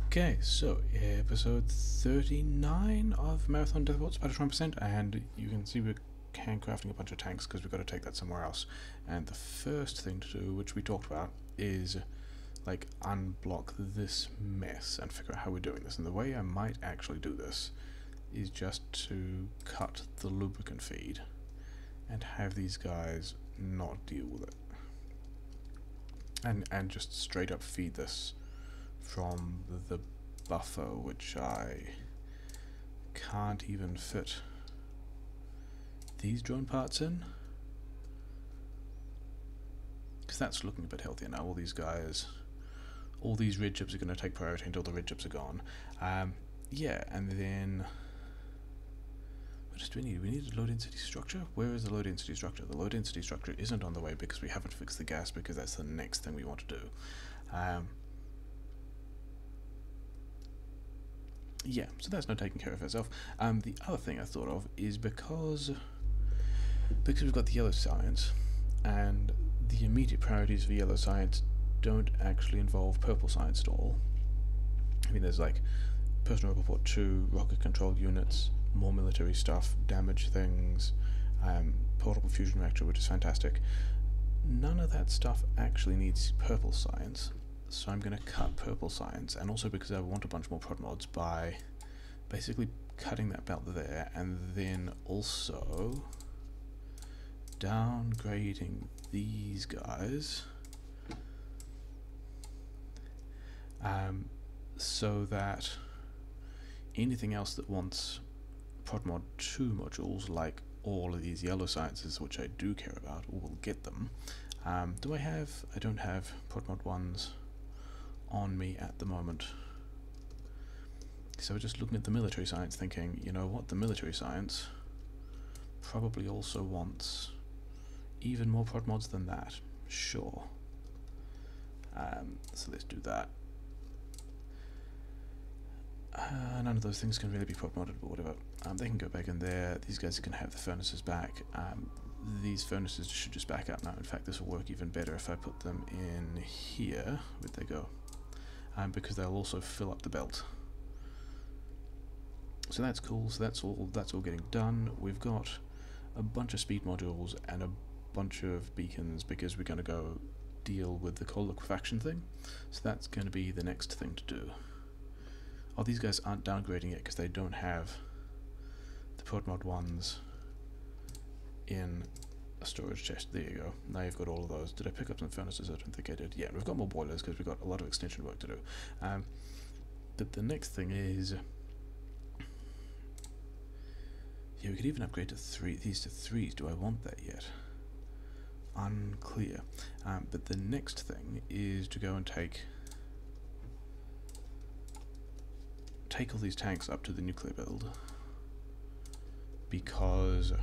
Okay, so episode 39 of Marathon Deathworld, Spidertron %, and you can see we're handcrafting a bunch of tanks because we've got to take that somewhere else. And the first thing to do, which we talked about, is like unblock this mess and figure out how we're doing this. And the way I might actually do this is just to cut the lubricant feed and have these guys not deal with it. And just straight up feed this from the buffer, which I can't even fit these drone parts in, because that's looking a bit healthier now. All these guys, all these red chips are going to take priority until the red chips are gone. Yeah, and then what else do we need? We need a low density structure. Where is the low density structure? The low density structure isn't on the way because we haven't fixed the gas, because that's the next thing we want to do. Yeah, so that's not taking care of itself. The other thing I thought of is because we've got the yellow science, and the immediate priorities for yellow science don't actually involve purple science at all. I mean, there's like personal report 2, rocket control units, more military stuff, damage things, portable fusion reactor, which is fantastic. None of that stuff actually needs purple science. So I'm going to cut purple science, and also because I want a bunch more Prodmods, by basically cutting that belt there, and then also downgrading these guys so that anything else that wants Prodmod 2 modules, like all of these yellow sciences, which I do care about, will get them. Do I have? I don't have Prodmod 1s on me at the moment. So just looking at the military science, thinking, you know what, the military science probably also wants even more Prodmods than that. Sure. So let's do that. None of those things can really be Prodmodded, but whatever. They can go back in there. These guys can have the furnaces back. These furnaces should just back up now. In fact, this will work even better if I put them in here. Where'd they go? Because they'll also fill up the belt. So that's cool. So that's all getting done. We've got a bunch of speed modules and a bunch of beacons because we're going to go deal with the coal liquefaction thing. So that's going to be the next thing to do. Oh, these guys aren't downgrading it because they don't have the Prodmod 1s in a storage chest. There you go. Now you've got all of those. Did I pick up some furnaces? I don't think I did. Yeah, we've got more boilers because we've got a lot of extension work to do. But the next thing is, yeah, we could even upgrade to 3. These to 3s. Do I want that yet? Unclear. But the next thing is to go and take all these tanks up to the nuclear build, because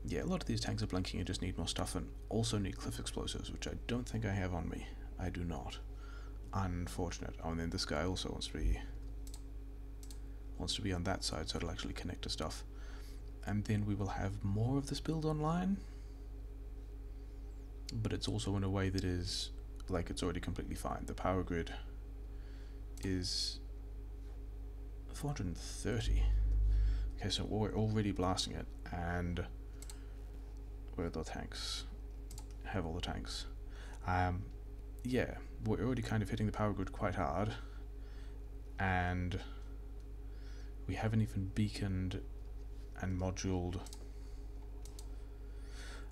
yeah, a lot of these tanks are blinking and just need more stuff, and also need cliff explosives, which I don't think I have on me. I do not. Unfortunate. Oh, and then this guy also wants to be on that side, so it'll actually connect to stuff. And then we will have more of this build online, but it's also in a way that is like it's already completely fine. The power grid is 430. Okay, so we're already blasting it, and where are the tanks? Have all the tanks. Yeah, we're already kind of hitting the power grid quite hard, and we haven't even beaconed and moduled.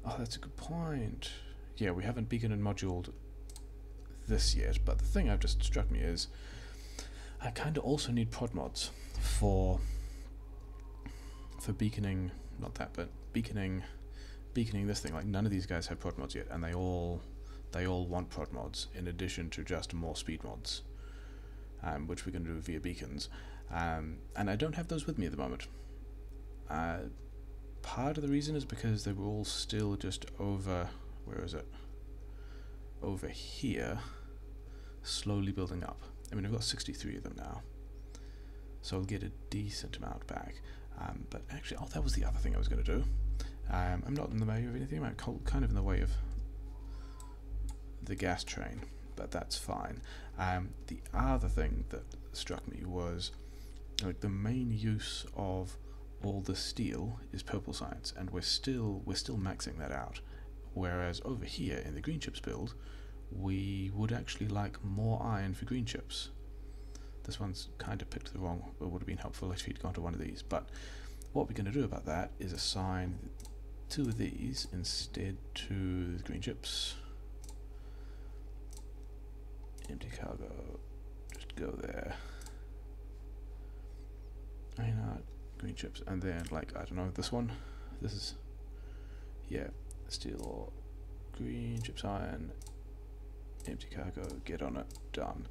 Oh, that's a good point. Yeah, we haven't beaconed and moduled this yet, but the thing I've just struck me is I kind of also need Prodmods for beaconing, not that, but beaconing this thing. Like, none of these guys have Prodmods yet, and they all want Prodmods in addition to just more speed mods, which we're going to do via beacons. And I don't have those with me at the moment. Part of the reason is because they were all still just over, where is it? Over here, slowly building up. I mean, I've got 63 of them now, so I'll get a decent amount back. But actually, oh, that was the other thing I was going to do. I'm not in the way of anything. I'm kind of in the way of the gas train. but that's fine. The other thing that struck me was, like, the main use of all the steel is purple science, and we're still maxing that out. Whereas over here in the green chips build, we would actually like more iron for green chips. This one's kind of picked the wrong. It would have been helpful if he'd gone to one of these, but what we're going to do about that is assign 2 of these instead to the green chips. Empty cargo, just go there. Green chips, and then, like, I don't know, this one, this is, yeah, steel, green chips, iron, empty cargo, get on it, done.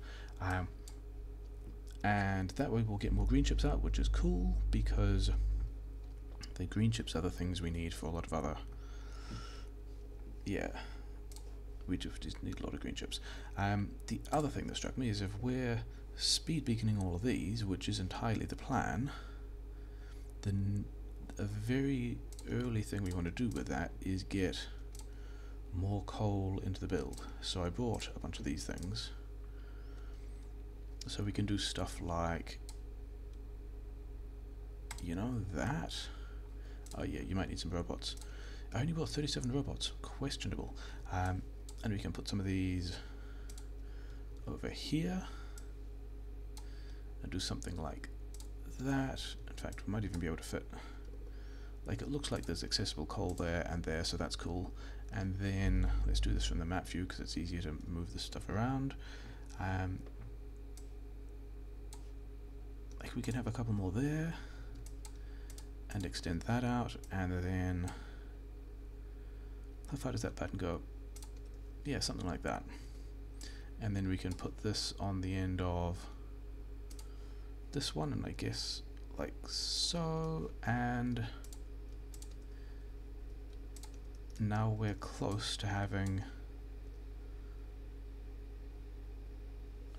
And that way we'll get more green chips out, which is cool, because the green chips are the things we need for a lot of other, yeah, we just need a lot of green chips. The other thing that struck me is if we're speed beaconing all of these, which is entirely the plan, then a very early thing we want to do with that is get more coal into the build. So I brought a bunch of these things so we can do stuff like, you know, that. Oh yeah, you might need some robots. I only bought 37 robots, questionable. And we can put some of these over here and do something like that. In fact, we might even be able to fit, like, it looks like there's accessible coal there and there, so that's cool. And then let's do this from the map view because it's easier to move this stuff around. Like, we can have a couple more there and extend that out, and then how far does that pattern go? Yeah, something like that. And then we can put this on the end of this one, and I guess like so, and now we're close to having,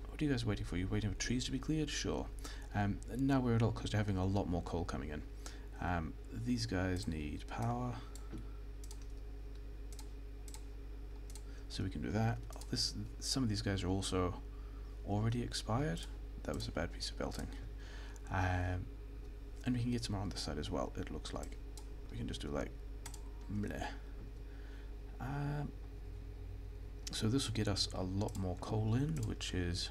what are you guys waiting for? You waiting for trees to be cleared? Sure. Now we're at all close to having a lot more coal coming in. These guys need power, so we can do that. Some of these guys are also already expired. That was a bad piece of belting. And we can get some more on this side as well, it looks like. We can just do like bleh. So this will get us a lot more coal in, which is,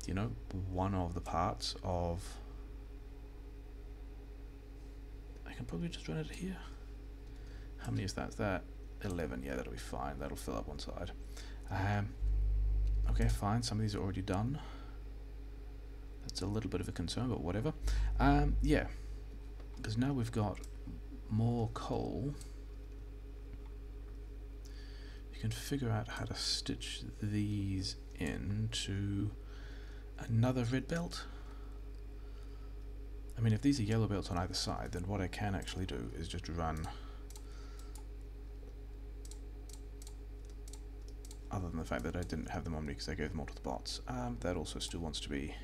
you know, one of the parts of, I can probably just run it here. How many is that? Is that 11? Yeah, that'll be fine. That'll fill up one side. Okay, fine. Some of these are already done. That's a little bit of a concern, but whatever. Yeah, because now we've got more coal. You can figure out how to stitch these into another red belt. I mean, if these are yellow belts on either side, then what I can actually do is just run, other than the fact that I didn't have them on me because I gave them all to the bots. That also still wants to be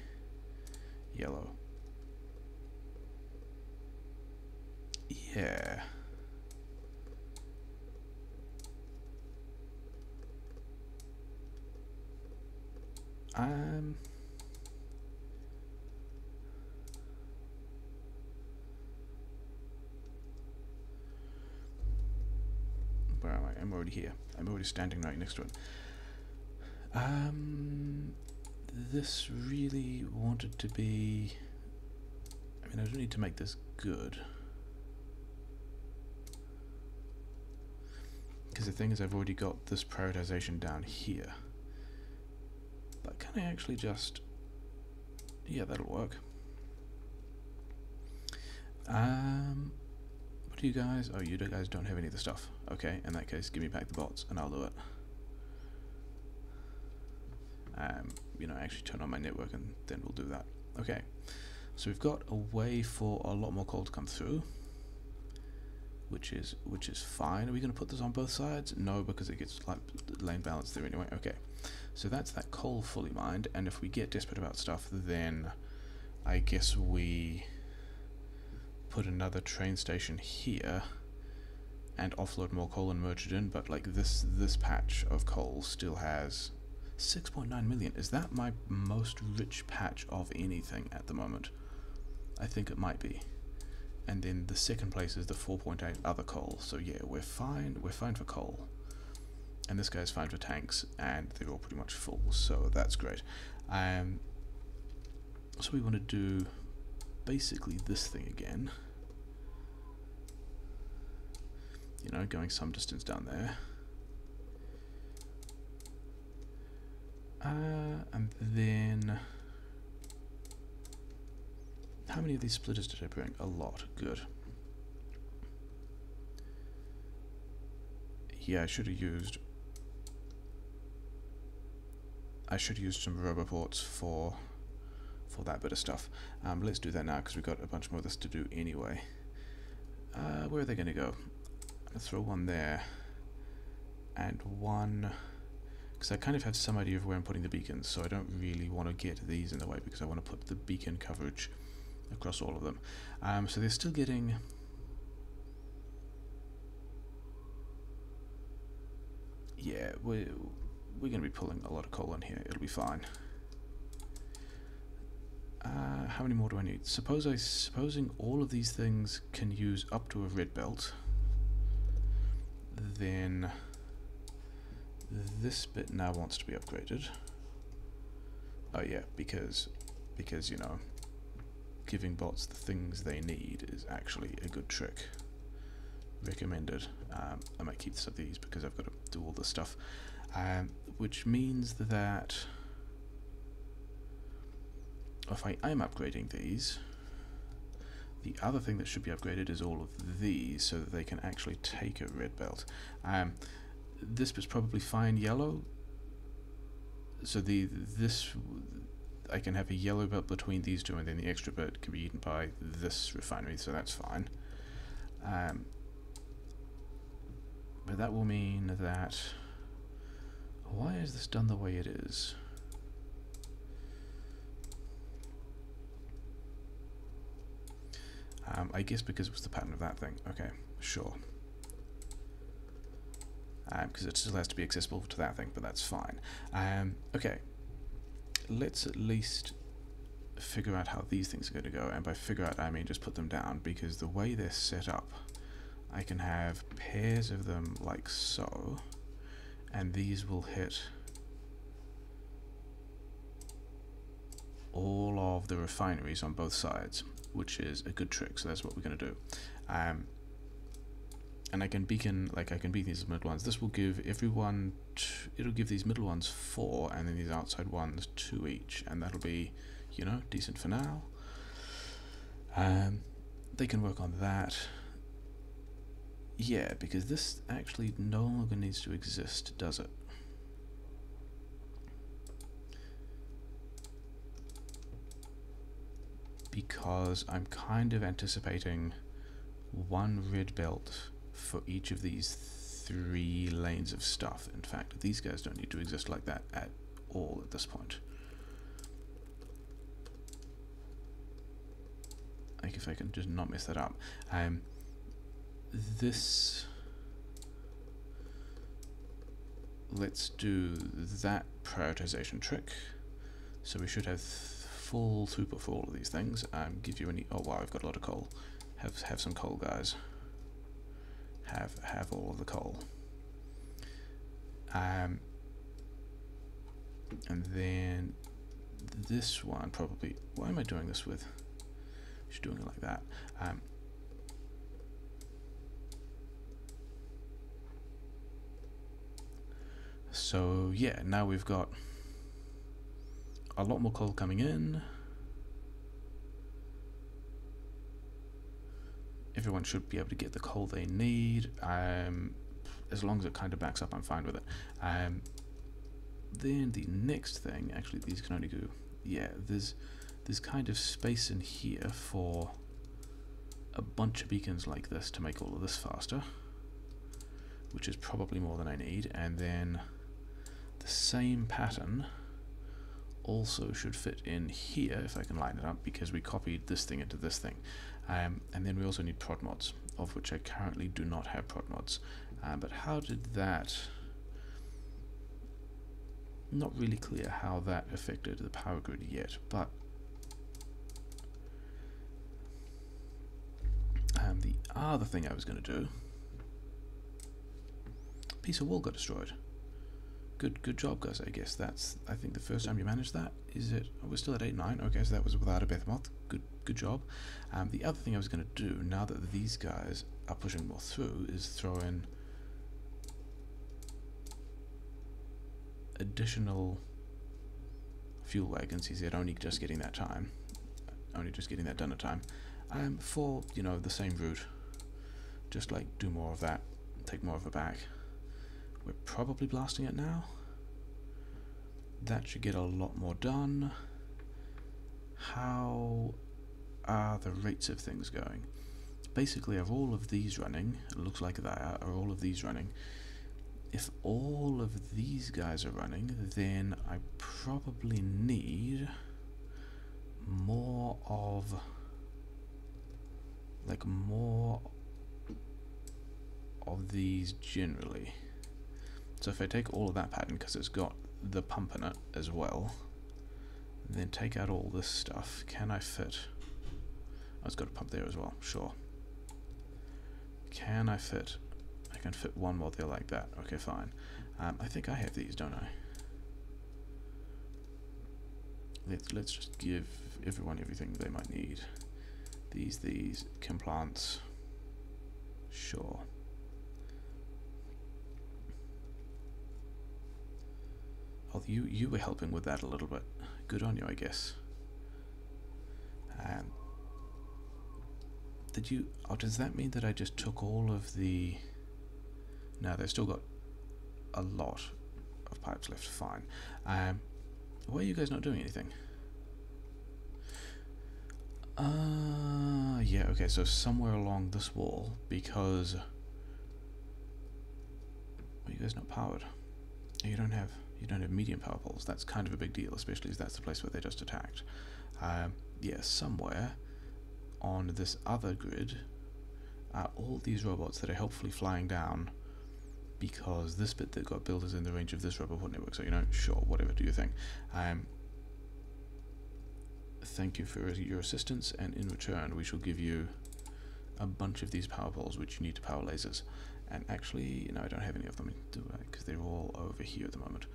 yellow. Yeah. Where am I? I'm already here. I'm already standing right next to it. This really wanted to be, I mean, I don't need to make this good, because the thing is I've already got this prioritization down here. But can I actually just, yeah, that'll work. What do you guys, oh, you guys don't have any of the stuff. Okay, in that case, give me back the bots and I'll do it. You know, actually turn on my network and then we'll do that. Okay, so we've got a way for a lot more coal to come through, which is fine. Are we going to put this on both sides? No, because it gets like lane balance there anyway. Okay, so that's that coal fully mined, and if we get desperate about stuff, then I guess we put another train station here, and offload more coal and merge it in, but like this patch of coal still has 6.9 million. Is that my most rich patch of anything at the moment? I think it might be. And then the second place is the 4.8 other coal. So yeah, we're fine for coal. And this guy's fine for tanks, and they're all pretty much full, so that's great. So we want to do basically this thing again. You know, going some distance down there. And then... how many of these splitters did I bring? A lot. Good. Yeah, I should have used some roboports for that bit of stuff. Let's do that now because we've got a bunch more of this to do anyway. Where are they going to go? I'm going to throw one there and one, because I kind of have some idea of where I'm putting the beacons, so I don't really want to get these in the way because I want to put the beacon coverage across all of them. So they're still getting... yeah, we're going to be pulling a lot of coal in here. It'll be fine. How many more do I need? Supposing all of these things can use up to a red belt, then this bit now wants to be upgraded. Oh yeah, because you know, giving bots the things they need is actually a good trick. Recommended. I might keep some of these because I've got to do all this stuff, which means that if I am upgrading these, the other thing that should be upgraded is all of these so that they can actually take a red belt. This bit's probably fine yellow, so this I can have a yellow belt between these two, and then the extra bit can be eaten by this refinery, so that's fine. But that will mean that... why is this done the way it is? I guess because it was the pattern of that thing. Okay, sure. Because it still has to be accessible to that thing, but that's fine. Okay, let's at least figure out how these things are going to go, and by figure out I mean just put them down, because the way they're set up, I can have pairs of them like so, and these will hit all of the refineries on both sides, which is a good trick, so that's what we're going to do. And I can beacon, like I can beacon these middle ones. This will give everyone, it'll give these middle ones 4, and then these outside ones 2 each, and that'll be, you know, decent for now. They can work on that. Yeah, because this actually no longer needs to exist, does it? Because I'm kind of anticipating one red belt for each of these 3 lanes of stuff. In fact, these guys don't need to exist like that at all at this point. Like if I can just not mess that up. Let's do that prioritization trick. So we should have full throughput for all of these things. Give you any... oh wow, I've got a lot of coal. Have some coal, guys. Have all of the coal. And then this one probably... why am I doing this with? Just doing it like that. So yeah, now we've got a lot more coal coming in. Everyone should be able to get the coal they need. As long as it kind of backs up, I'm fine with it. Then the next thing, actually these can only go, yeah, there's kind of space in here for a bunch of beacons like this to make all of this faster, which is probably more than I need. And then the same pattern also should fit in here if I can line it up, because we copied this thing into this thing. And then we also need Prodmods. of which I currently do not have Prodmods. But how did that... Not really clear how that affected the power grid yet, but the other thing I was going to do, piece of wall got destroyed. Good job, guys. I guess that's, I think, the first time you managed that. Is it? Oh, we're still at 8-9. Okay, so that was without a Deathworld. Good job. The other thing I was going to do, now that these guys are pushing more through, is throw in additional fuel wagons. He said only just getting that done at time. For, you know, the same route. Just like do more of that, take more of it back. We're probably blasting it now. That should get a lot more done. How are the rates of things going? Basically, are all of these running? It looks like they are all of these running? If all of these guys are running, then I probably need more of these generally. So if I take all of that pattern, because it's got the pump in it as well, then take out all this stuff, can I fit... Oh, it's got a pump there as well, sure. Can I fit... I can fit one more there like that, okay, fine. I think I have these, don't I? Let's just give everyone everything they might need. These, chem plants, sure. Oh, you were helping with that a little bit. Good on you, I guess. Did you... Oh, does that mean that I just took all of the... No, they've still got a lot of pipes left. Fine. Why are you guys not doing anything? Yeah, okay, so somewhere along this wall, because... Are you guys not powered? You don't have medium power poles. That's kind of a big deal, especially as that's the place where they just attacked. Yeah, somewhere on this other grid are all these robots that are helpfully flying down, because this bit that got built is in the range of this robot network. So, you know, sure, whatever, do your thing. Thank you for your assistance, and in return we shall give you a bunch of these power poles which you need to power lasers. And actually, you know, I don't have any of them, do I? Because they're all over here at the moment.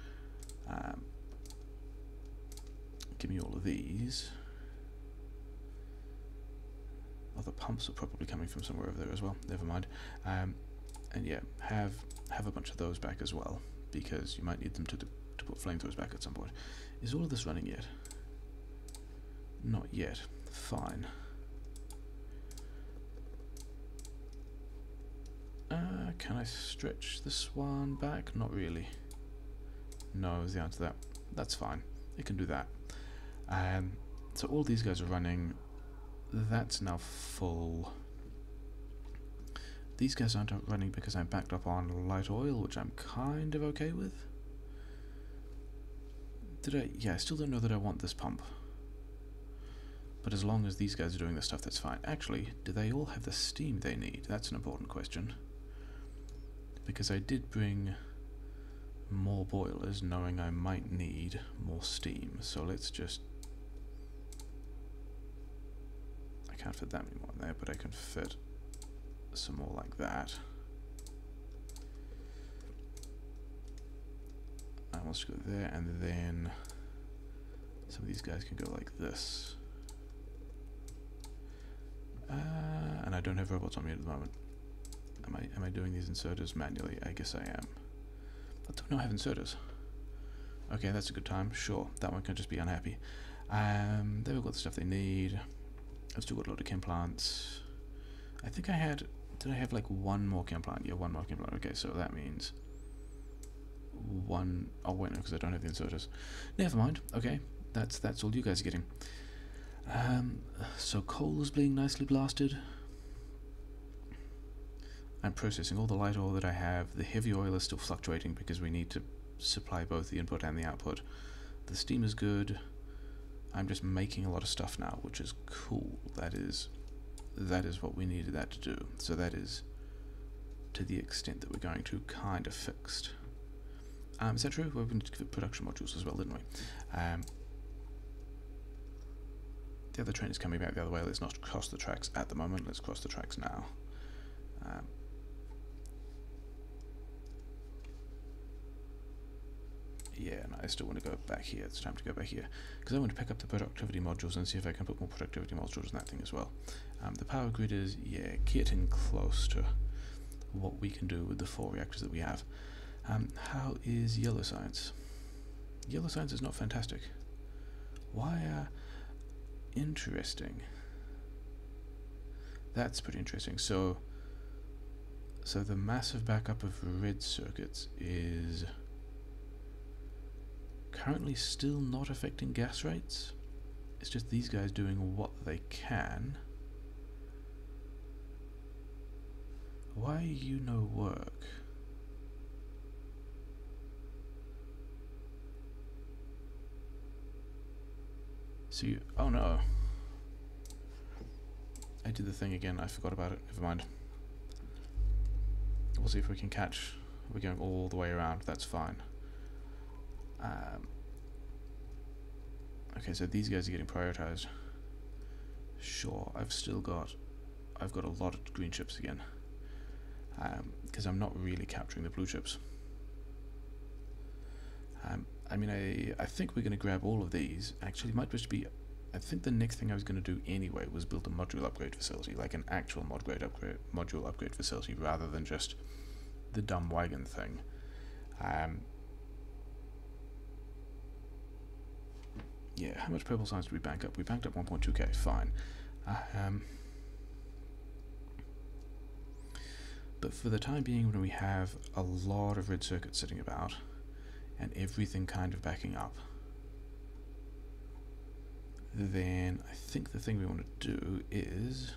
Give me all of these. Oh, the pumps are probably coming from somewhere over there as well. Never mind. And yeah, have a bunch of those back as well, because you might need them to put flamethrowers back at some point. Is all of this running yet? Not yet. Fine. Can I stretch this one back? Not really. No is the answer to that. That's fine. It can do that. So all these guys are running. That's now full. These guys aren't running because I'm backed up on light oil, which I'm kind of okay with. Yeah, I still don't know that I want this pump. But as long as these guys are doing this stuff, that's fine. Actually, do they all have the steam they need? That's an important question. Because I did bring more boilers, knowing I might need more steam. So let's just... I can't fit that many more in there, but I can fit some more like that. And let's go there, and then some of these guys can go like this. And I don't have robots on me at the moment. Am I doing these inserters manually? I guess I am. I don't know I have inserters. Okay, that's a good time. Sure, that one can just be unhappy. They've got the stuff they need. I've still got a lot of chem plants. I think I had... Did I have like one more chem plant? Yeah, one more chem plant. Okay, so that means one... Oh wait, no, because I don't have the inserters. Never mind. Okay, that's all you guys are getting. So coal is being nicely blasted. I'm processing all the light oil that I have. The heavy oil is still fluctuating because we need to supply both the input and the output. The steam is good. I'm just making a lot of stuff now, which is cool. That is that is what we needed that to do. So that is to the extent that we're going to kind of fixed. Is that true? Well, we need to give it production modules as well, didn't we? The other train is coming back the other way. Let's not cross the tracks at the moment. Let's cross the tracks now. Yeah, no, I still want to go back here. It's time to go back here because I want to pick up the productivity modules and see if I can put more productivity modules in that thing as well. The power grid is, yeah, getting close to what we can do with the 4 reactors that we have. How is yellow science? Yellow science is not fantastic. Why? Interesting. That's pretty interesting. So the massive backup of red circuits is currently still not affecting gas rates. It's just these guys doing what they can. Why you no work? So you, oh no. I did the thing again, I forgot about it, never mind. We'll see if we can catch, we're going all the way around, that's fine. Okay, so these guys are getting prioritized. Sure, I've got a lot of green chips again. Because I'm not really capturing the blue chips. I mean, I think we're going to grab all of these. Actually, it might just be, I think the next thing I was going to do anyway was build a module upgrade facility, like an actual module upgrade facility, rather than just the dumb wagon thing. Yeah, how much purple science did we bank up? We banked up 1.2k, fine. But for the time being, when we have a lot of red circuits sitting about, and everything kind of backing up, then I think the thing we want to do is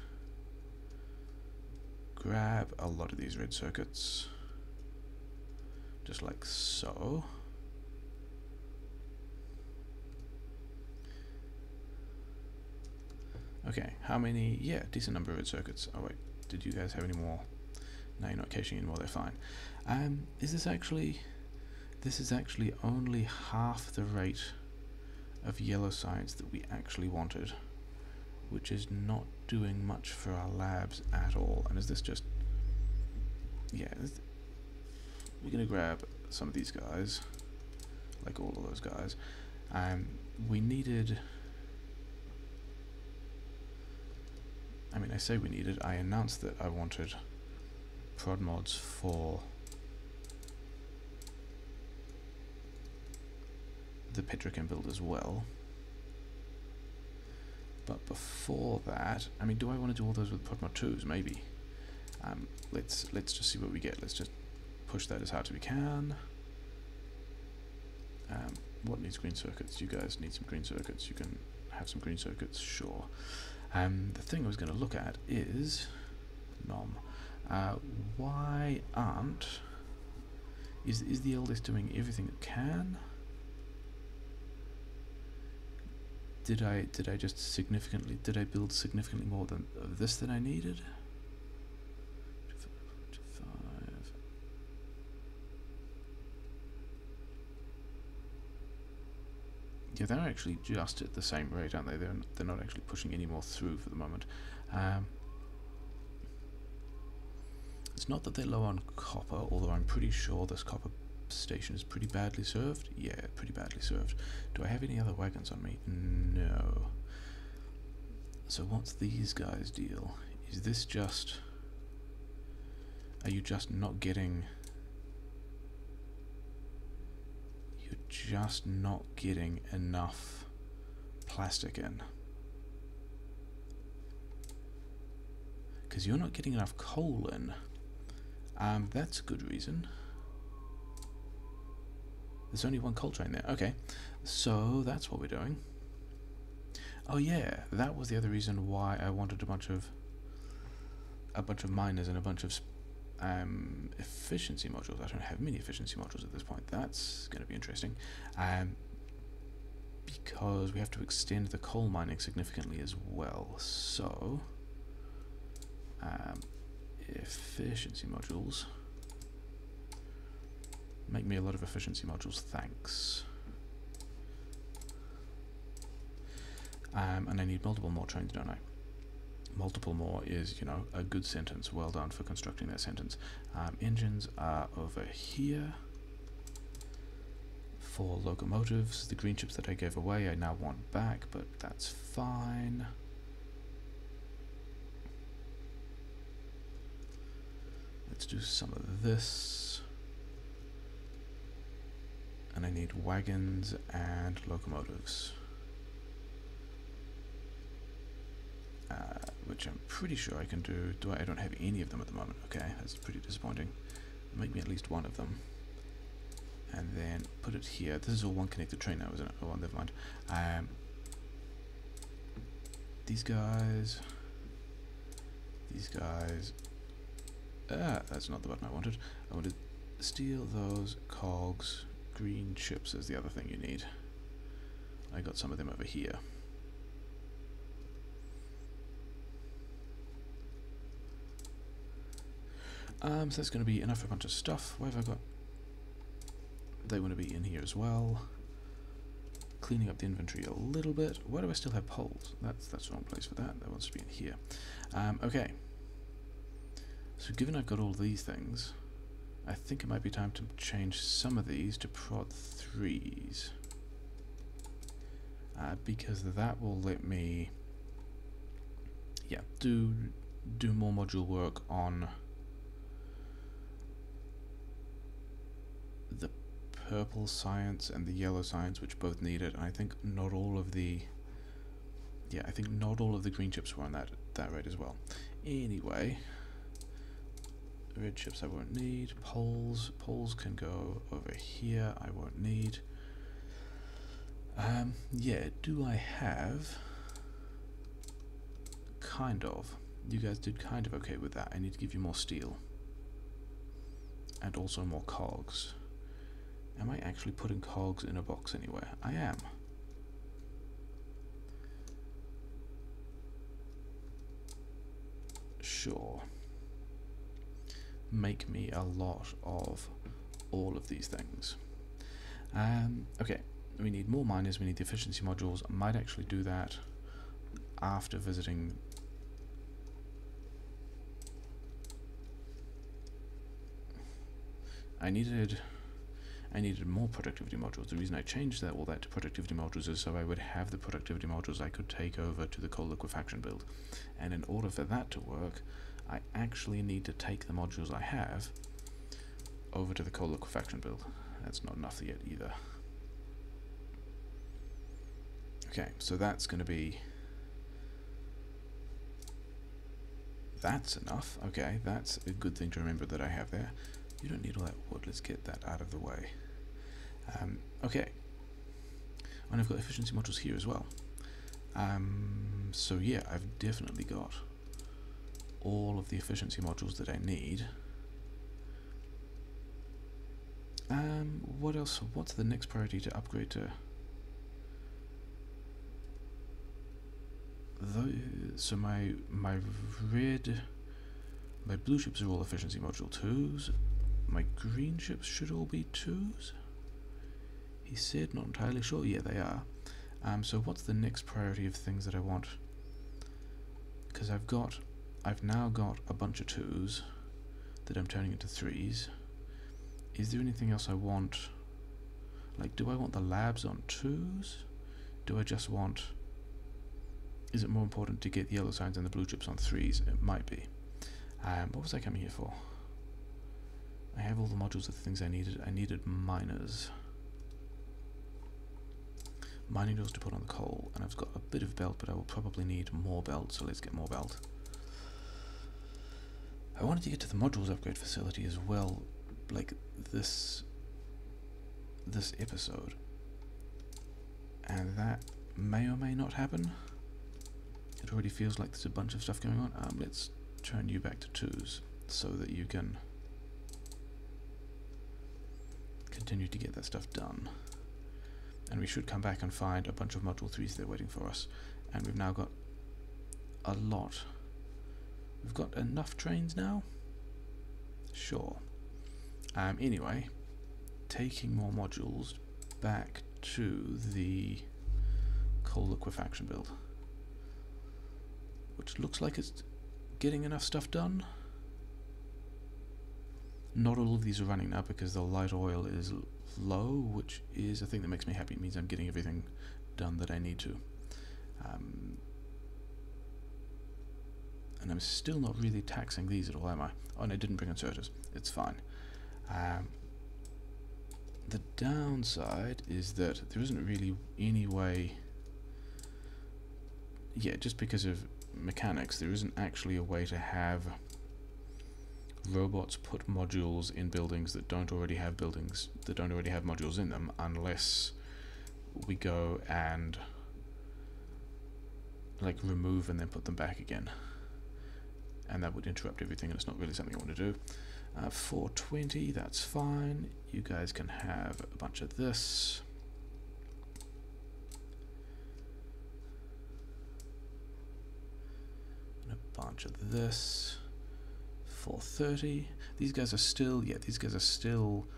grab a lot of these red circuits, just like so. Okay, how many? Yeah, decent number of red circuits. Oh wait, did you guys have any more? No, you're not caching anymore, they're fine. This is actually only half the rate of yellow science that we actually wanted, which is not doing much for our labs at all. And is this just, yeah, we're gonna grab some of these guys, like all of those guys. We needed, I mean, I say we needed, I announced that I wanted Prodmods for the petrochem build as well. But before that, I mean, do I want to do all those with Prodmod 2s? Maybe. Let's just see what we get. Let's just push that as hard as we can. What needs green circuits? You guys need some green circuits. You can have some green circuits, sure. The thing I was going to look at is why aren't is the eldest doing everything it can? Did I just significantly, did I build significantly more than of this than I needed? 5. Yeah, they're actually just at the same rate, aren't they? They're not actually pushing any more through for the moment. It's not that they're low on copper, although I'm pretty sure this copper station is pretty badly served. Yeah, pretty badly served. Do I have any other wagons on me? No. So what's these guys' deal? Is this just... Are you just not getting... You're just not getting enough plastic in. Because you're not getting enough coal in. That's a good reason. There's only one coal train there. Okay, so that's what we're doing. Oh yeah, that was the other reason why I wanted a bunch of miners and a bunch of efficiency modules. I don't have many efficiency modules at this point. That's going to be interesting. Because we have to extend the coal mining significantly as well. So Efficiency modules. Make me a lot of efficiency modules, thanks. And I need multiple more trains, don't I? Multiple more is, you know, a good sentence. Well done for constructing that sentence. Engines are over here. 4 locomotives. The green chips that I gave away I now want back, but that's fine. Let's do some of this. And I need wagons and locomotives. Which I'm pretty sure I can do. I don't have any of them at the moment. Okay, that's pretty disappointing. Make me at least one of them. And then put it here. This is all one connected train now, isn't it? Oh, never mind. These guys. That's not the button I wanted. I wanted steel, those, cogs, green chips is the other thing you need. I got some of them over here. So that's going to be enough for a bunch of stuff. What have I got? They want to be in here as well. Cleaning up the inventory a little bit. Why do I still have poles? That's the wrong place for that. That wants to be in here. Okay. So given I've got all these things, I think it might be time to change some of these to prod 3s. Because that will let me, yeah, do more module work on the purple science and the yellow science, which both need it. And I think not all of the green chips were on that rate as well. Anyway, red chips I won't need. Poles can go over here. I won't need. Yeah, do I have? Kind of. You guys did kind of okay with that. I need to give you more steel. And also more cogs. Am I actually putting cogs in a box anywhere? I am. Sure. Make me a lot of all of these things. Okay, we need more miners, we need the efficiency modules. I might actually do that after visiting. I needed more productivity modules. The reason I changed all that to productivity modules is so I would have the productivity modules I could take over to the coal liquefaction build. And in order for that to work, I actually need to take the modules I have over to the coal liquefaction build. That's not enough yet either. Okay, so that's going to be... That's enough. Okay, that's a good thing to remember that I have there. You don't need all that wood. Let's get that out of the way. Okay. And I've got efficiency modules here as well. So yeah, I've definitely got all of the efficiency modules that I need. What else? What's the next priority to upgrade to? So my blue ships are all efficiency module 2s. My green ships should all be 2s. He said, not entirely sure. Yeah, they are. So what's the next priority of things that I want? Because I've now got a bunch of 2s that I'm turning into 3s. Is there anything else I want? Like, do I want the labs on 2s? Do I just want... Is it more important to get the yellow signs and the blue chips on 3s? It might be. What was I coming here for? I have all the modules of the things I needed. I needed miners. Mining drills to put on the coal, and I've got a bit of belt, but I will probably need more belt, so let's get more belt. I wanted to get to the modules upgrade facility as well, like this episode, and that may or may not happen. It already feels like there's a bunch of stuff going on. Let's turn you back to 2s so that you can continue to get that stuff done. And we should come back and find a bunch of module 3s there waiting for us. And we've now got a lot We've got enough trains now? Sure. Anyway, taking more modules back to the coal liquefaction build, which looks like it's getting enough stuff done. Not all of these are running now because the light oil is low, which is a thing that makes me happy. It means I'm getting everything done that I need to. And I'm still not really taxing these at all, am I? Oh, and I didn't bring inserters. It's fine. The downside is that there isn't really any way... Yeah, just because of mechanics, there isn't actually a way to have robots put modules in buildings that don't already have modules in them, unless we go and like remove and then put them back again, and that would interrupt everything, and it's not really something I want to do. 420, that's fine. You guys can have a bunch of this. And a bunch of this. 430. These guys are still, these guys are still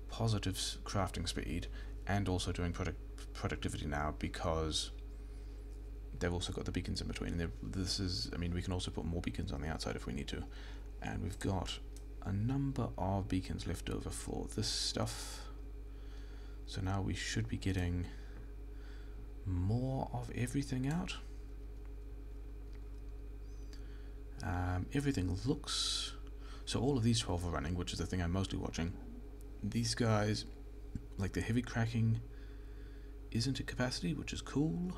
positive crafting speed and also doing productivity now, because they've also got the beacons in between. And this is, I mean, we can also put more beacons on the outside if we need to. And we've got a number of beacons left over for this stuff. So now we should be getting more of everything out. Everything looks... So all of these 12 are running, which is the thing I'm mostly watching. These guys, like the heavy cracking, isn't at capacity, which is cool.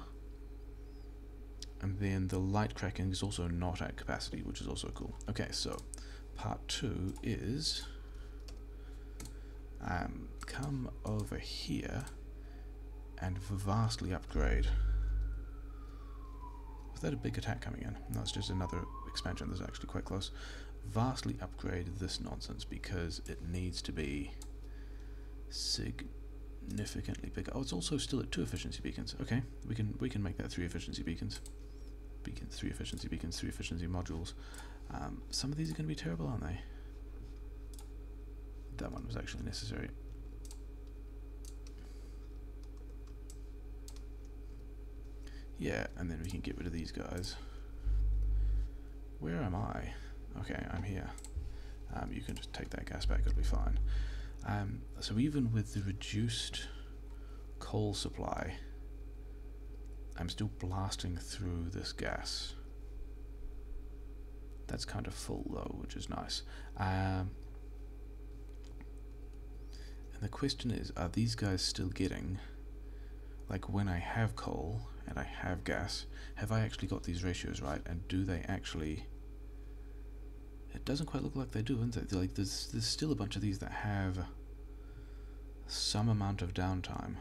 And then the light cracking is also not at capacity, which is also cool. Okay, so part 2 is come over here and vastly upgrade. Was that a big attack coming in? No, it's just another expansion that's actually quite close. Vastly upgrade this nonsense because it needs to be significantly bigger. Oh, it's also still at 2 efficiency beacons. Okay, we can make that 3 efficiency beacons. 3 efficiency beacons, 3 efficiency modules. Some of these are going to be terrible, aren't they? That one was actually necessary. Yeah, and then we can get rid of these guys. Where am I? Okay, I'm here. You can just take that gas back, it'll be fine. So even with the reduced coal supply, I'm still blasting through this gas. That's kind of full though, which is nice. And the question is, are these guys still getting, like when I have coal and I have gas, have I actually got these ratios right, and do they actually... It doesn't quite look like they do, isn't it? Like there's still a bunch of these that have some amount of downtime.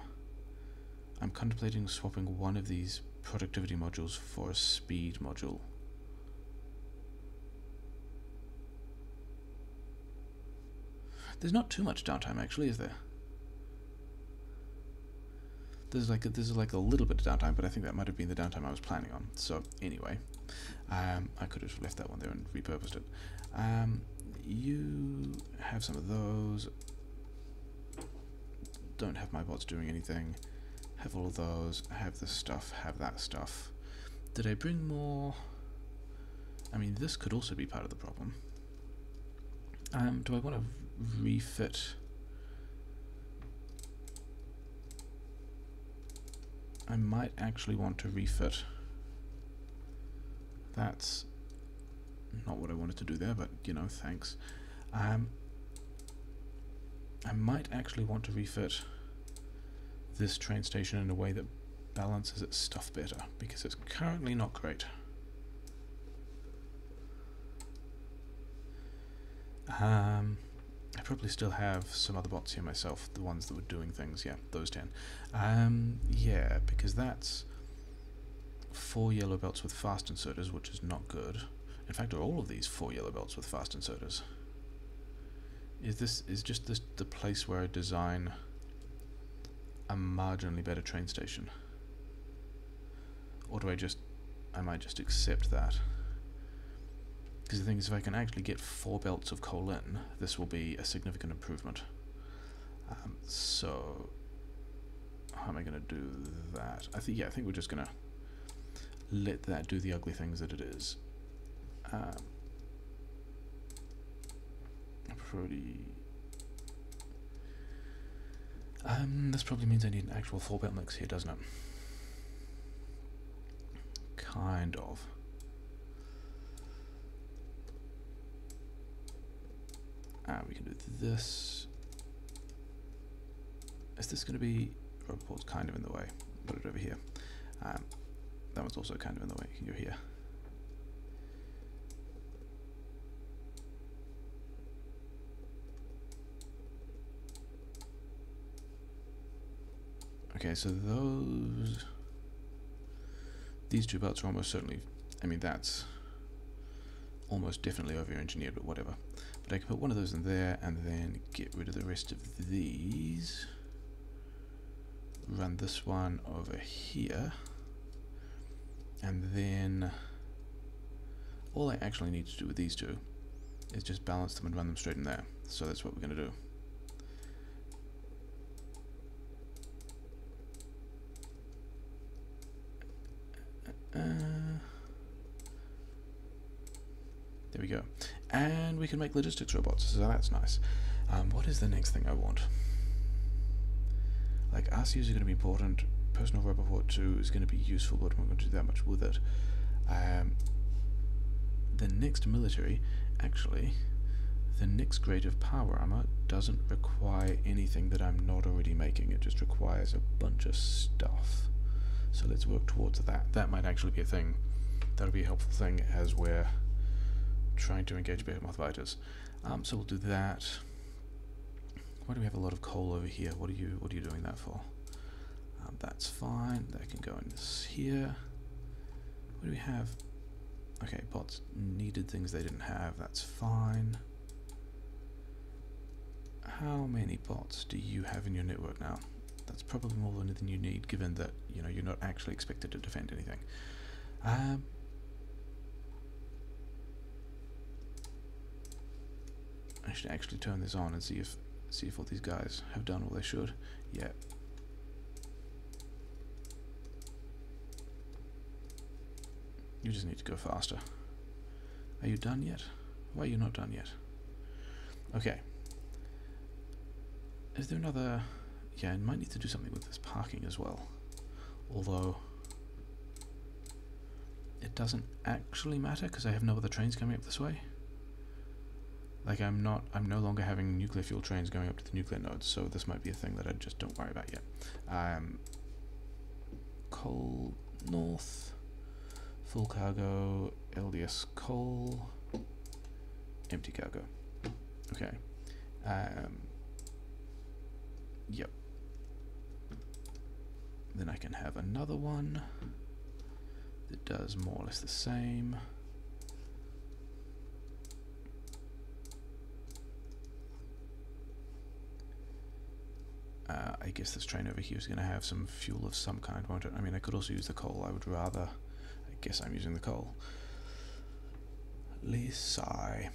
I'm contemplating swapping one of these productivity modules for a speed module. There's not too much downtime actually, is there? There's like a little bit of downtime, but I think that might have been the downtime I was planning on. So anyway, I could have left that one there and repurposed it. You have some of those. Don't have my bots doing anything. Have all of those. Have this stuff. Have that stuff. Did I bring more? I mean, this could also be part of the problem. Do I want to refit? I might actually want to refit. That's not what I wanted to do there, but you know, thanks. I might actually want to refit this train station in a way that balances its stuff better, because it's currently not great. I probably still have some other bots here myself, the ones that were doing things, yeah, those 10. Yeah, because that's 4 yellow belts with fast inserters, which is not good. In fact, are all of these 4 yellow belts with fast inserters? Is just this the place where I design a marginally better train station? Or do I might just accept that? Because the thing is, if I can actually get 4 belts of coal in, this will be a significant improvement. So how am I going to do that? I think we're just going to let that do the ugly things that it is. This probably means I need an actual 4 belt mix here, doesn't it? Kind of. We can do this. Is this going to be... Roboport's kind of in the way. Put it over here. That one's also kind of in the way. You can go here. Okay, so these 2 belts are almost certainly, I mean, that's almost definitely over-engineered, but whatever. But I can put one of those in there and then get rid of the rest of these. Run this one over here. And then all I actually need to do with these 2 is just balance them and run them straight in there. So that's what we're going to do. There we go. And we can make logistics robots, so that's nice. What is the next thing I want? Like, RCUs are going to be important. Personal Roboport 2 is going to be useful, but I'm not going to do that much with it. The next military, actually, the next grade of power armor doesn't require anything that I'm not already making. It just requires a bunch of stuff. So let's work towards that. That might actually be a thing. That'll be a helpful thing as we're trying to engage behemoth fighters. So we'll do that. Why do we have a lot of coal over here? What are you doing that for? That's fine. That can go in this here. What do we have? Okay, bots needed things they didn't have. That's fine. How many bots do you have in your network now? That's probably more than you need, given that you're not actually expected to defend anything. I should actually turn this on and see if all these guys have done what they should. Yeah. You just need to go faster. Are you done yet? Why are you not done yet? Okay. Is there another... Yeah, I might need to do something with this parking as well. Although... it doesn't actually matter because I have no other trains coming up this way. Like, I'm no longer having nuclear fuel trains going up to the nuclear nodes, so this might be a thing that I just don't worry about yet. Coal north, full cargo, LDS coal, empty cargo. Okay. Yep. Then I can have another one that does more or less the same. I guess this train over here is going to have some fuel of some kind, won't it? I mean, I could also use the coal. I would rather... I guess I'm using the coal. Lisai.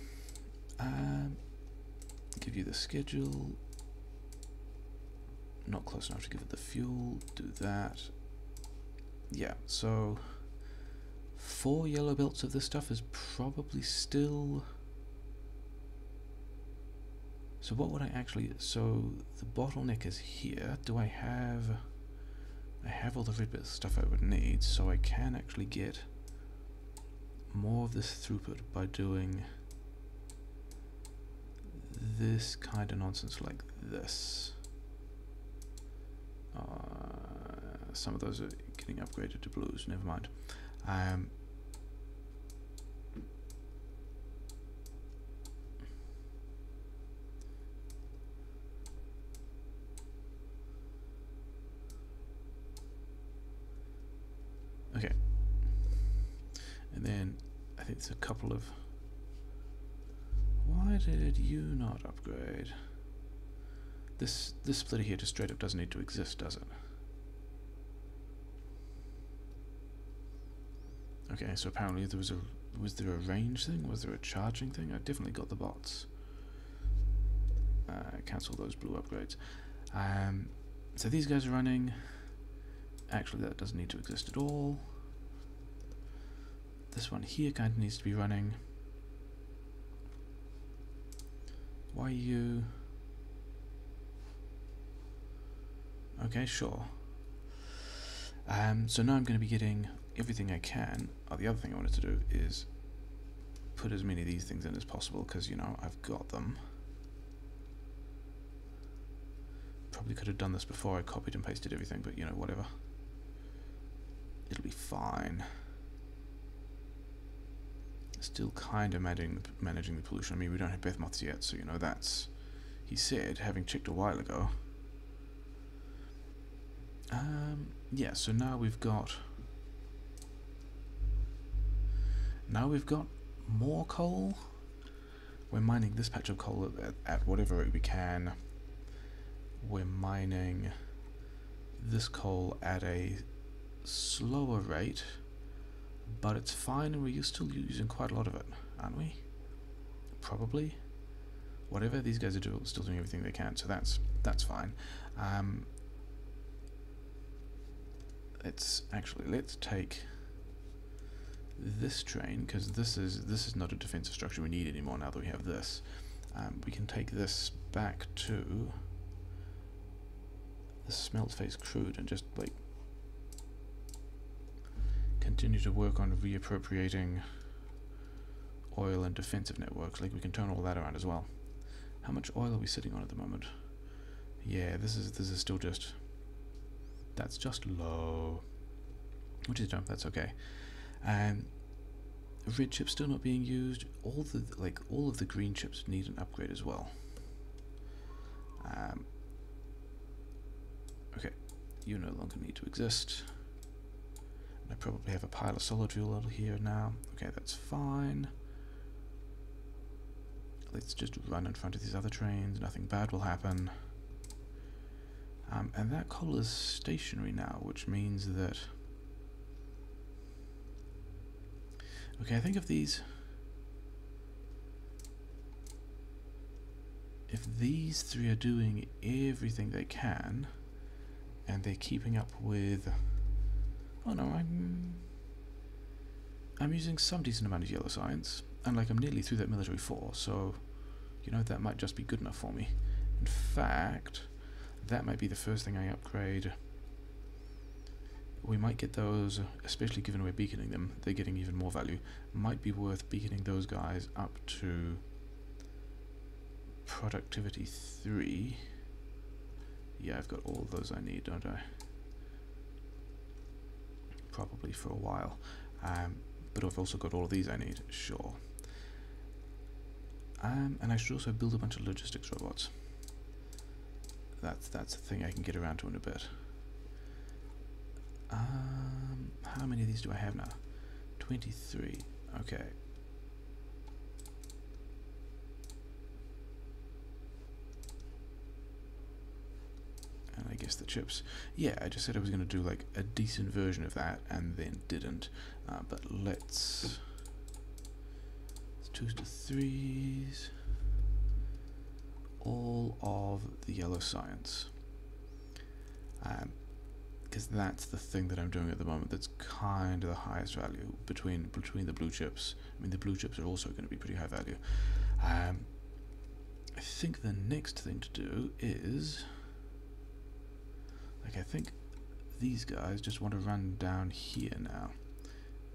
Give you the schedule. Not close enough to give it the fuel. Do that. Yeah, so 4 yellow belts of this stuff is probably still... So what would I actually... So the bottleneck is here. Do I have... I have all the red bit stuff I would need, so I can actually get more of this throughput by doing this kind of nonsense like this. Some of those are getting upgraded to blues, never mind. Okay, and then I think there's a couple of... Why did you not upgrade? This splitter here just straight up doesn't need to exist, does it? Okay, so apparently there was a Was there a range thing? Was there a charging thing? I definitely got the bots. Cancel those blue upgrades. So these guys are running. Actually, that doesn't need to exist at all. This one here kind of needs to be running. Why you? Okay, sure. So now I'm going to be getting everything I can. Oh, the other thing I wanted to do is put as many of these things in as possible, because, you know, I've got them. Probably could have done this before I copied and pasted everything, but, you know, whatever. It'll be fine. Still kind of managing the pollution. I mean, we don't have Beth moths yet, so, you know, that's... He said, having checked a while ago. Yeah, so now we've got more coal. We're mining this patch of coal at whatever rate we can. We're mining this coal at a slower rate, but it's fine, and we're still using quite a lot of it, aren't we? Probably. Whatever, these guys are still doing everything they can, so that's fine. Let's take this train, because this is not a defensive structure we need anymore now that we have this. We can take this back to the smelt face crude and just like continue to work on reappropriating oil and defensive networks. Like, we can turn all that around as well. How much oil are we sitting on at the moment? Yeah, this is still just... That's just low. Which is dumb, that's okay. Red chips still not being used. All of the green chips need an upgrade as well. Okay, you no longer need to exist. And I probably have a pile of solid fuel out here now. Okay, that's fine. Let's just run in front of these other trains. Nothing bad will happen. And that coal is stationary now, which means that... Okay, I think if these three are doing everything they can, and they're keeping up with... Oh no, I'm using some decent amount of yellow science, and like I'm nearly through that military 4, so, you know, that might just be good enough for me. In fact... That might be the first thing I upgrade. We might get those, especially given we're beaconing them, they're getting even more value. Might be worth beaconing those guys up to productivity 3. Yeah, I've got all of those I need, don't I? Probably for a while. But I've also got all of these I need, sure. And I should also build a bunch of logistics robots. That's a thing I can get around to in a bit. How many of these do I have now? 23. Okay. And I guess the chips. Yeah, I just said I was going to do like a decent version of that, and then didn't. But let's 2s to 3s. All of the yellow science, because that's the thing that I'm doing at the moment that's kind of the highest value between the blue chips. I mean, the blue chips are also going to be pretty high value. I think the next thing to do is, like, I think these guys just want to run down here now,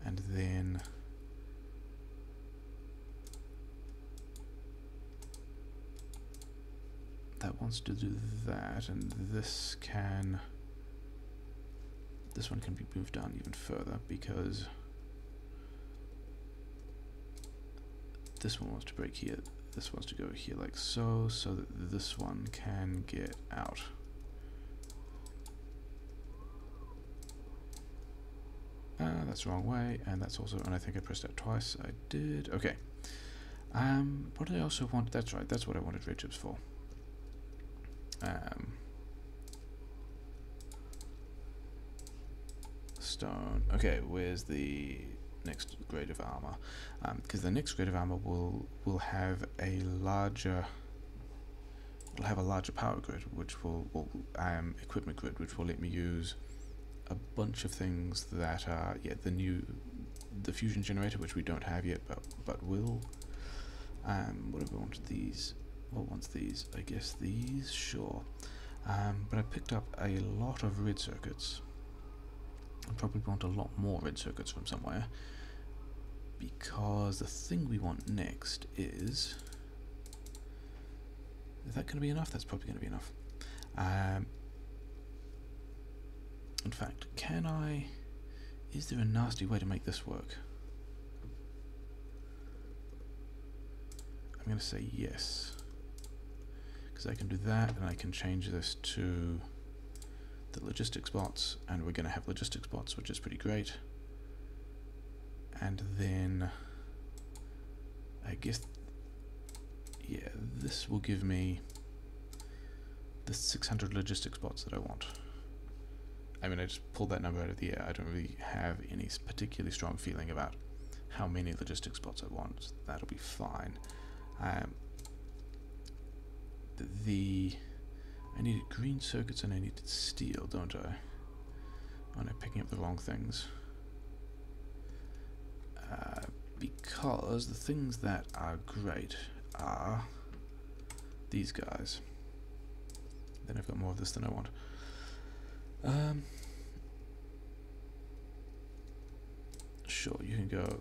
and then that wants to do that, and this one can be moved down even further, because this one wants to break here, this wants to go here like so, so that this one can get out. That's the wrong way, and that's also, and I think I pressed that twice. I did. Okay. What did I also want? That's right, that's what I wanted red chips for. Stone. Okay, where's the next grade of armor, because the next grade of armor will have a larger power grid, which will equipment grid, which will let me use a bunch of things that are the fusion generator, which we don't have yet, but will. What do we want? These. What wants these? I guess these. Sure. But I picked up a lot of red circuits. I probably want a lot more red circuits from somewhere, because the thing we want next is that going to be enough? That's probably going to be enough. In fact, is there a nasty way to make this work? I'm going to say yes, because I can do that, and I can change this to the logistics bots, and we're going to have logistics bots, which is pretty great. And then I guess, yeah, this will give me the 600 logistics bots that I want. I mean, I just pulled that number out of the air. I don't really have any particularly strong feeling about how many logistics bots I want. So that'll be fine. I needed green circuits and I needed steel, don't I? Oh no, picking up the wrong things. Because the things that are great are these guys. Then I've got more of this than I want. Sure, you can go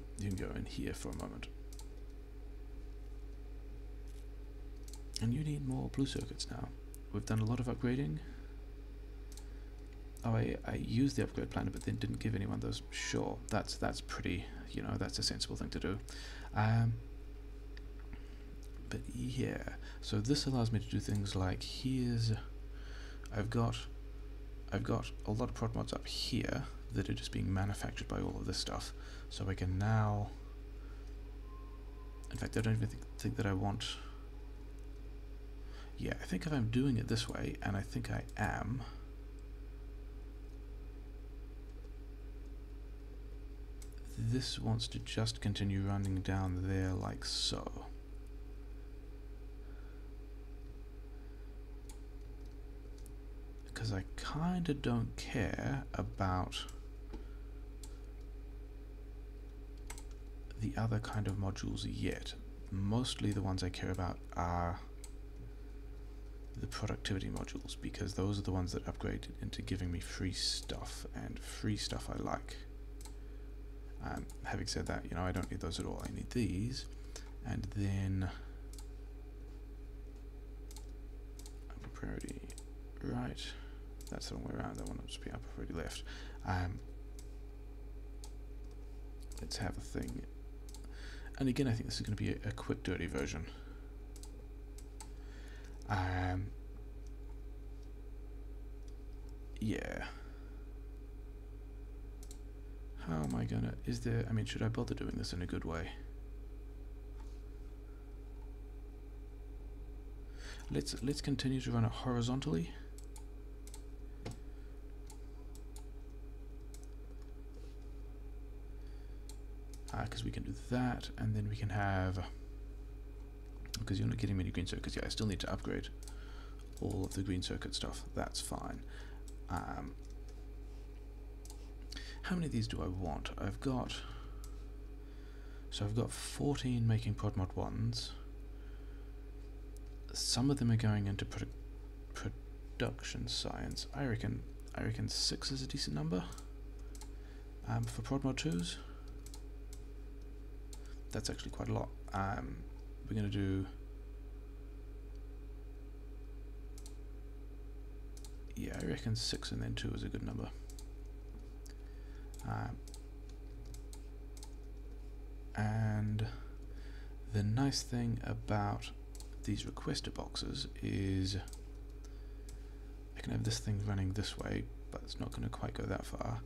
in here for a moment. And you need more blue circuits now. We've done a lot of upgrading. Oh, I used the upgrade planner, but then didn't give anyone those. Sure, that's pretty, that's a sensible thing to do. But yeah, so this allows me to do things like I've got a lot of Prodmods up here that are just being manufactured by all of this stuff. So I can now, in fact, I don't even think that I want. Yeah, I think if I'm doing it this way, and I think I am, this wants to just continue running down there like so. Because I kinda don't care about the other kind of modules yet. Mostly the ones I care about are the productivity modules, because those are the ones that upgrade into giving me free stuff, and free stuff I like. Having said that, I don't need those at all. I need these, and then upper priority right. That's the wrong way around. That one will just be upper priority left. Let's have a thing. And again, I think this is going to be a quick, dirty version. Yeah. How am I gonna, should I bother doing this in a good way? Let's continue to run it horizontally. Because we can do that, and then we can have, because you're not getting many green circuits. Yeah, I still need to upgrade all of the green circuit stuff. That's fine. How many of these do I want? I've got 14 making Prodmod 1s. Some of them are going into production science. I reckon 6 is a decent number for Prodmod 2s. That's actually quite a lot. We're going to do, yeah, I reckon 6 and then 2 is a good number. And the nice thing about these requester boxes is I can have this thing running this way, but it's not going to quite go that far.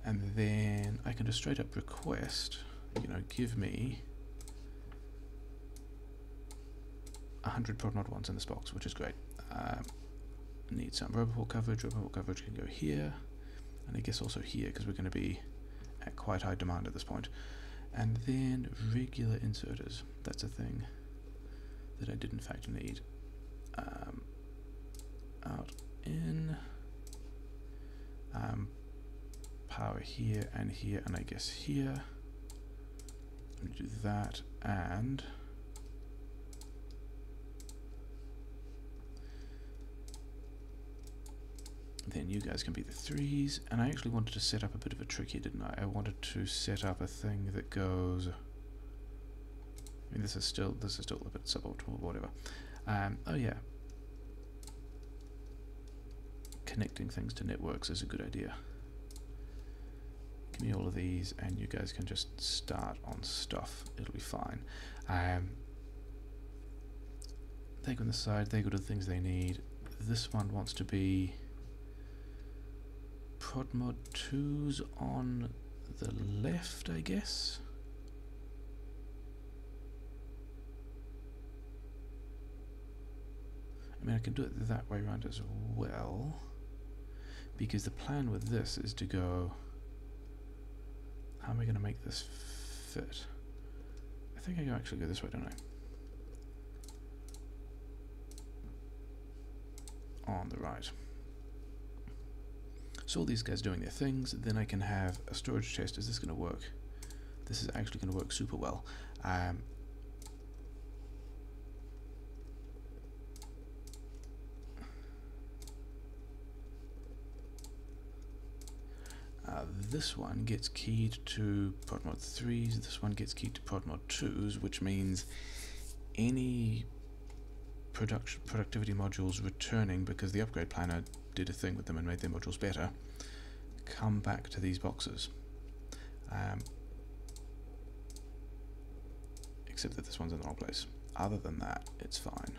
And then I can just straight up request, give me 100 Prodmod 1s in this box, which is great. Need some roboport coverage. Roboport coverage can go here, and I guess also here, because we're going to be at quite high demand at this point. And then regular inserters. That's a thing that I did in fact need. Out, in, power here, and I guess here. I'm going to do that, and then you guys can be the 3s. And I actually wanted to set up a bit of a trick here, didn't I? I wanted to set up a thing that goes. I mean, this is still a bit suboptimal, whatever. Oh yeah, connecting things to networks is a good idea. Give me all of these, and you guys can just start on stuff. It'll be fine. They go on the side. They go to the things they need. This one wants to be Prodmod 2s on the left, I guess. I mean, I can do it that way around as well, because the plan with this is to go, how am I going to make this fit? I think I can actually go this way, don't I? On the right. So all these guys doing their things, then I can have a storage chest. Is this going to work? This is actually going to work super well. This one gets keyed to Prodmod 3s, this one gets keyed to Prodmod 2s, which means any productivity modules returning, because the upgrade planner did a thing with them and made their modules better, come back to these boxes. Except that this one's in the wrong place. Other than that, it's fine.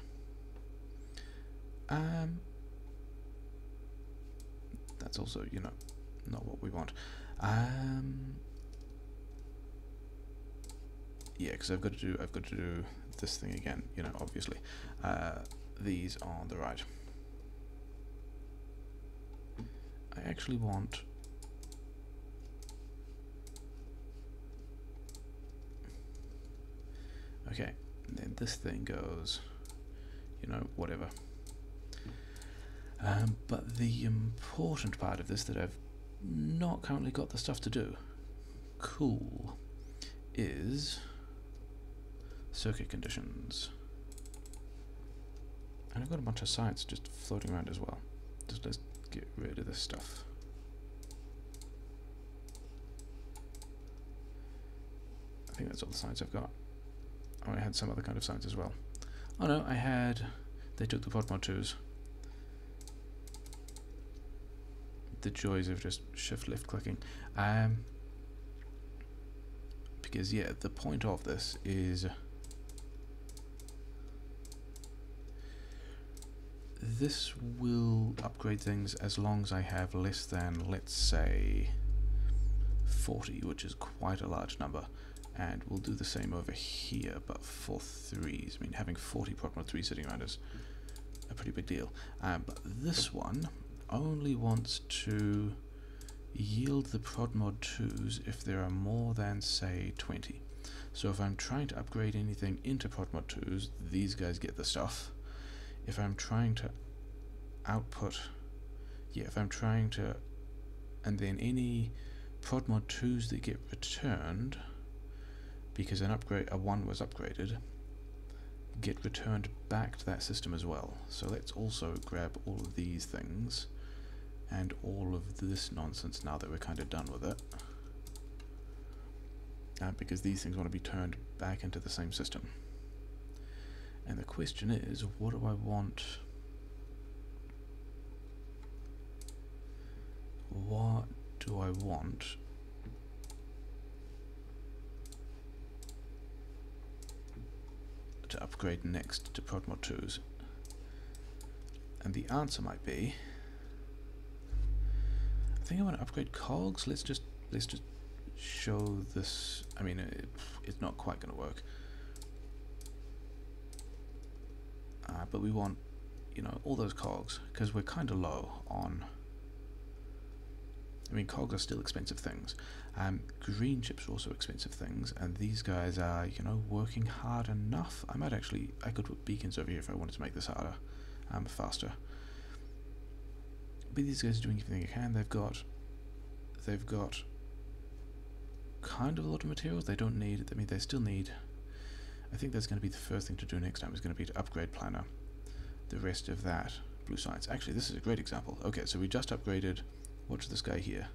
That's also, you know, not what we want. Yeah, because I've got to do this thing again, you know, obviously. These on the right. I actually want okay, and then this thing goes, you know, whatever. But the important part of this that I've not currently got the stuff to do, cool, is circuit conditions. And I've got a bunch of science just floating around as well. Just let's get rid of this stuff. I think that's all the science I've got. Oh, I had some other kind of science as well. Oh no, they took the Prodmod 2s. The joys of just shift left clicking. Because yeah, the point of this is this will upgrade things as long as I have less than, let's say, 40, which is quite a large number. And we'll do the same over here, but for 3s. I mean, having 40 Prodmod 3 sitting around is a pretty big deal. But this one only wants to yield the Prodmod 2s if there are more than, say, 20. So if I'm trying to upgrade anything into Prodmod 2s, these guys get the stuff. If I'm trying to output, yeah, if I'm trying to, and then any Prodmod 2s that get returned, because a 1 was upgraded, get returned back to that system as well. So let's also grab all of these things and all of this nonsense now that we're kind of done with it, because these things want to be turned back into the same system. And the question is, what do I want? What do I want to upgrade next to Prodmod 2s? And the answer might be, I think I want to upgrade cogs. Let's just show this. I mean, it's not quite going to work, but we want, you know, all those cogs, because we're kind of low on I mean, cogs are still expensive things. Green chips are also expensive things, and these guys are, you know, working hard enough. I could put beacons over here if I wanted to make this harder, faster. But these guys are doing everything they can. They've got kind of a lot of materials. They don't need, I mean, they still need, I think that's going to be the first thing to do next time, is going to be to upgrade Planner. The rest of that, blue science. Actually, this is a great example. Okay, so we just upgraded, watch this guy here.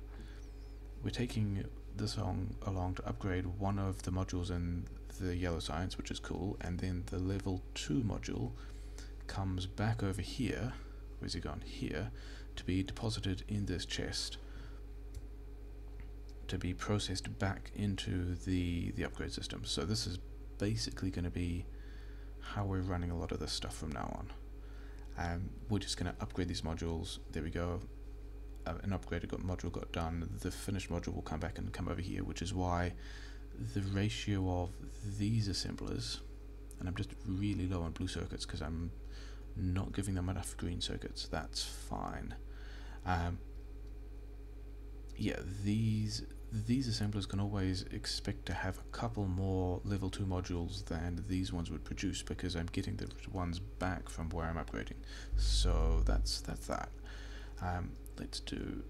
We're taking this along to upgrade one of the modules in the yellow science, which is cool, and then the level 2 module comes back over here, where's he gone? Here, to be deposited in this chest, to be processed back into the upgrade system. So this is basically going to be how we're running a lot of this stuff from now on. We're just going to upgrade these modules. There we go. An upgraded module got done. The finished module will come back and come over here, which is why the ratio of these assemblers, and I'm just really low on blue circuits because I'm not giving them enough green circuits. That's fine. Yeah, these assemblers can always expect to have a couple more level 2 modules than these ones would produce, because I'm getting the ones back from where I'm upgrading. So that's that. Let's do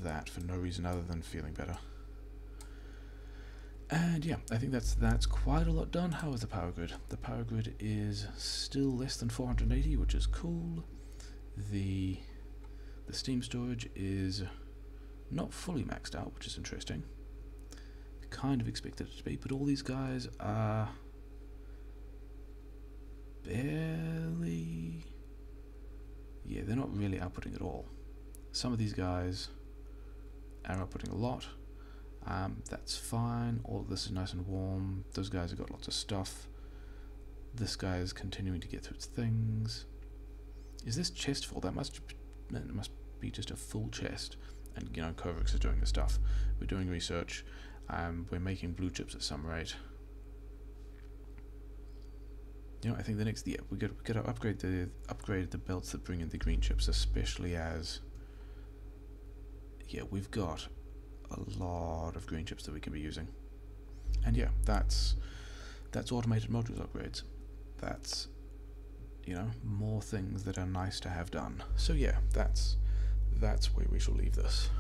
that for no reason other than feeling better. And yeah, I think that's quite a lot done. How is the power grid? The power grid is still less than 480, which is cool. The steam storage is not fully maxed out, which is interesting. Kind of expected it to be, but all these guys are barely... yeah, they're not really outputting at all. Some of these guys are outputting a lot. That's fine. All of this is nice and warm. Those guys have got lots of stuff. This guy is continuing to get through its things. Is this chest full? It must be just a full chest. And, you know, Kovacs is doing the stuff. We're doing research. We're making blue chips at some rate. You know, I think the next, yeah, we got to upgrade the belts that bring in the green chips, especially as, yeah, we've got a lot of green chips that we can be using. And yeah, that's automated modules upgrades. That's, you know, more things that are nice to have done. So yeah, that's where we shall leave this.